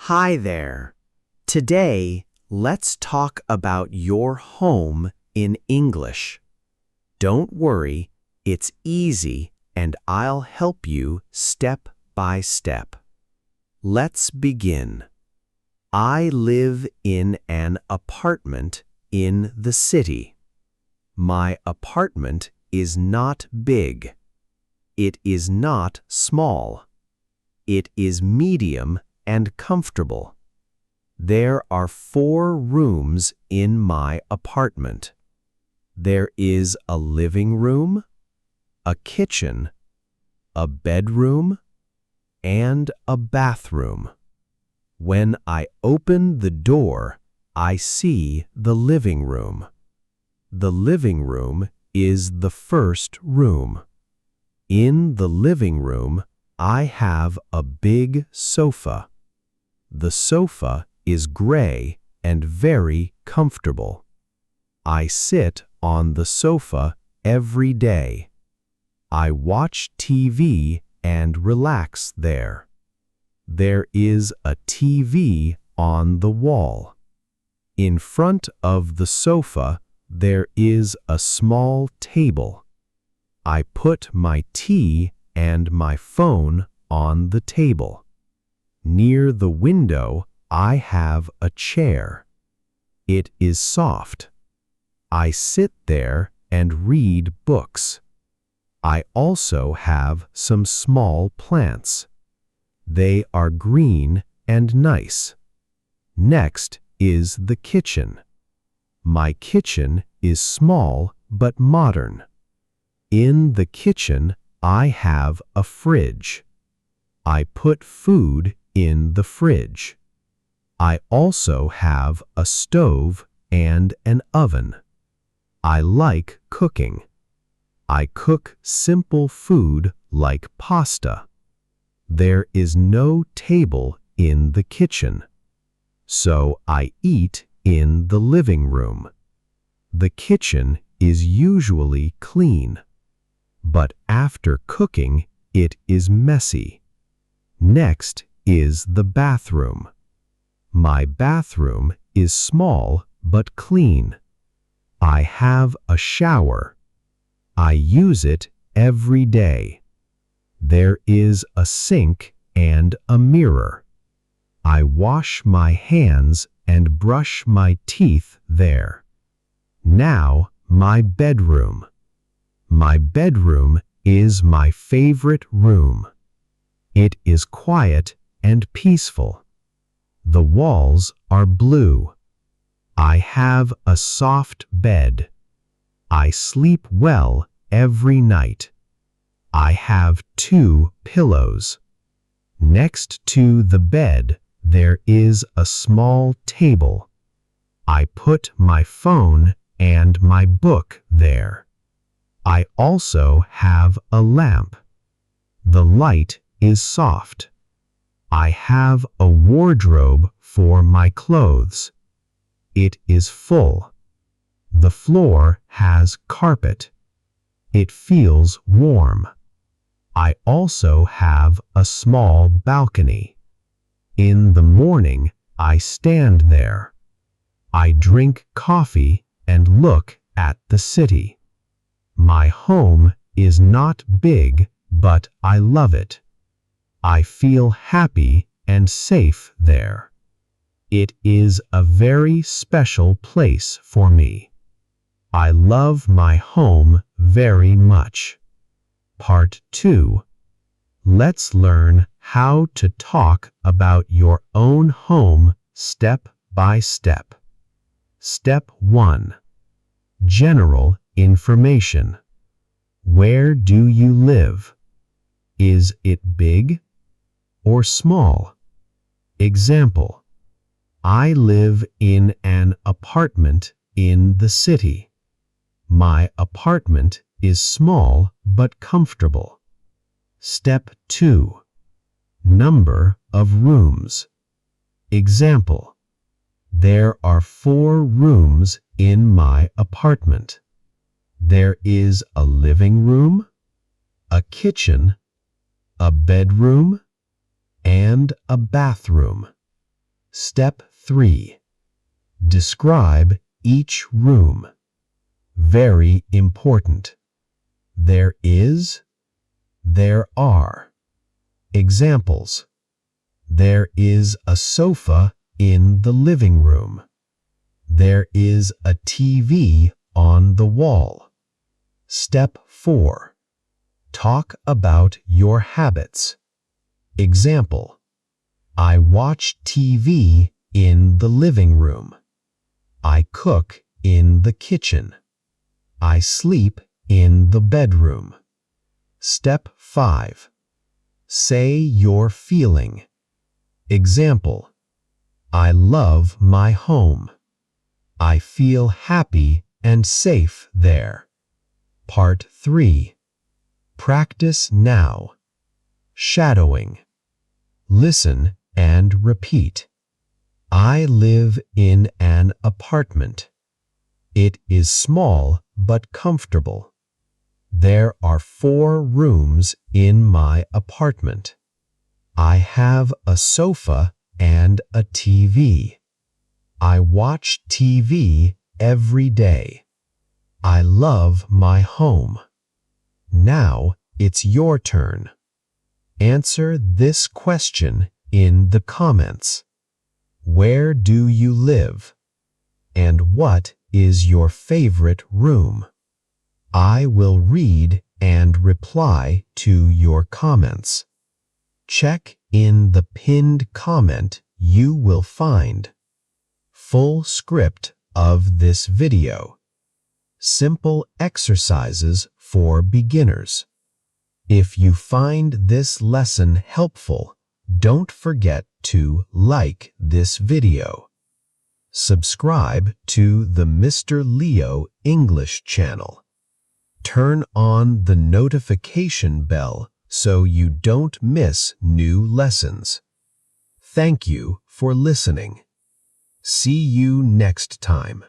Hi there. Today, let's talk about your home in English. Don't worry, it's easy and I'll help you step by step. Let's begin. I live in an apartment in the city. My apartment is not big. It is not small. It is medium and comfortable. There are 4 rooms in my apartment. There is a living room, a kitchen, a bedroom, and a bathroom. When I open the door, I see the living room. The living room is the first room. In the living room, I have a big sofa. The sofa is gray and very comfortable. I sit on the sofa every day. I watch TV and relax there. There is a TV on the wall. In front of the sofa, there is a small table. I put my tea and my phone on the table. Near the window, I have a chair. It is soft. I sit there and read books. I also have some small plants. They are green and nice. Next is the kitchen. My kitchen is small but modern. In the kitchen, I have a fridge. I put food in the fridge. I also have a stove and an oven. I like cooking. I cook simple food like pasta. There is no table in the kitchen, so I eat in the living room. The kitchen is usually clean, but after cooking, it is messy. Next is the bathroom. My bathroom is small but clean. I have a shower. I use it every day. There is a sink and a mirror. I wash my hands and brush my teeth there. Now, my bedroom. My bedroom is my favorite room. It is quiet and peaceful. The walls are blue. I have a soft bed. I sleep well every night. I have 2 pillows. Next to the bed, there is a small table. I put my phone and my book there. I also have a lamp. The light is soft. I have a wardrobe for my clothes. It is full. The floor has carpet. It feels warm. I also have a small balcony. In the morning, I stand there. I drink coffee and look at the city. My home is not big, but I love it. I feel happy and safe there. It is a very special place for me. I love my home very much. Part 2. Let's learn how to talk about your own home step by step. Step 1. General information. Where do you live? Is it big or small? Example: I live in an apartment in the city. My apartment is small but comfortable. Step 2. Number of rooms. Example: there are 4 rooms in my apartment. There is a living room, a kitchen, a bedroom, and a bathroom. Step 3. Describe each room. Very important. There is, there are. Examples. There is a sofa in the living room. There is a TV on the wall. Step 4. Talk about your habits. Example. I watch TV in the living room. I cook in the kitchen. I sleep in the bedroom. Step 5. Say your feeling. Example. I love my home. I feel happy and safe there. Part 3. Practice now. Shadowing. Listen and repeat. I live in an apartment. It is small but comfortable. There are 4 rooms in my apartment. I have a sofa and a TV. I watch TV every day. I love my home. Now it's your turn. Answer this question in the comments. Where do you live? And what is your favorite room? I will read and reply to your comments. Check in the pinned comment you will find full script of this video. Simple exercises for beginners. If you find this lesson helpful, don't forget to like this video. Subscribe to the Mr. Leo English channel. Turn on the notification bell so you don't miss new lessons. Thank you for listening. See you next time.